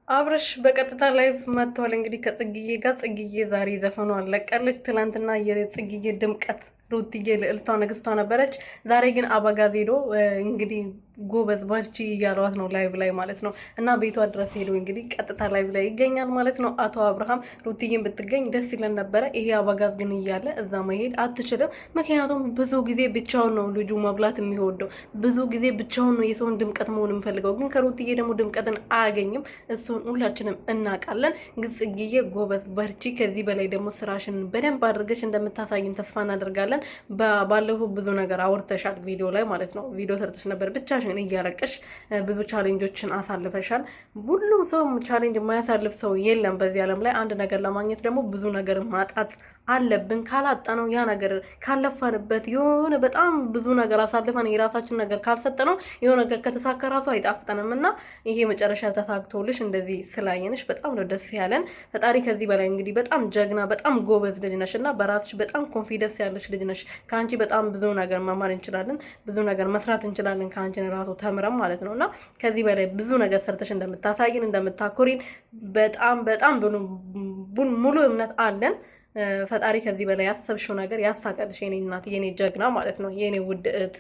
አብረሽ በቀጥታ ላይቭ መጥቷል። እንግዲህ ከጽግዬ ጋር ጽግዬ ዛሬ ዘፈኗ አለቀለች። ትላንትና የጽግዬ ድምቀት ሩትዬ ልዕልቷ ንግስቷ ነበረች። ዛሬ ግን አበጋዝ ሄዶ እንግዲህ ጎበዝ በርቺ እያሏት ነው ላይቭ ላይ ማለት ነው። እና ቤቷ ድረስ ሄዶ እንግዲህ ቀጥታ ላይቭ ላይ ይገኛል ማለት ነው። አቶ አብርሃም ሩትዬን ብትገኝ ደስ ይለን ነበረ። ይሄ አበጋዝ ግን እያለ እዛ መሄድ አትችልም። ምክንያቱም ብዙ ጊዜ ብቻውን ነው ልጁ መብላት የሚወደው፣ ብዙ ጊዜ ብቻውን ነው የሰውን ድምቀት መሆን የሚፈልገው። ግን ከሩትዬ ደግሞ ድምቀትን አያገኝም። እሱን ሁላችንም እናውቃለን። ግን ጽጌዬ ጎበዝ በርቺ። ከዚህ በላይ ደግሞ ስራሽን በደንብ አድርገሽ እንደምታሳይን ተስፋ እናደርጋለን። ባለፈው ብዙ ነገር አውርተሻል ቪዲዮ ላይ ማለት ነው። ቪዲዮ ሰርተሽ ነበር ብቻሽን እያለቀሽ ብዙ ቻሌንጆችን አሳልፈሻል። ሁሉም ሰው ቻሌንጅ የማያሳልፍ ሰው የለም በዚህ ዓለም ላይ። አንድ ነገር ለማግኘት ደግሞ ብዙ ነገር ማጣት አለብን። ካላጣነው ያ ነገር ካለፋንበት የሆነ በጣም ብዙ ነገር አሳልፈን የራሳችን ነገር ካልሰጠነው የሆነ ነገር ከተሳካ ራሱ አይጣፍጠንም። እና ይሄ መጨረሻ ተሳክቶልሽ እንደዚህ ስላየንሽ በጣም ነው ደስ ያለን። ፈጣሪ ከዚህ በላይ እንግዲህ በጣም ጀግና በጣም ጎበዝ ልጅ ነሽ እና በራስሽ በጣም ኮንፊደንስ ያለሽ ልጅ ነሽ። ከአንቺ በጣም ብዙ ነገር መማር እንችላለን፣ ብዙ ነገር መስራት እንችላለን ከአንቺ ራሱ ተምረም ማለት ነው። እና ከዚህ በላይ ብዙ ነገር ሰርተሽ እንደምታሳይን እንደምታኮሪን በጣም በጣም ሙሉ እምነት አለን። ፈጣሪ ከዚህ በላይ ያሰብሽው ነገር ያሳቀልሽ የኔ እናት የኔ ጀግና ማለት ነው የኔ ውድ እህት።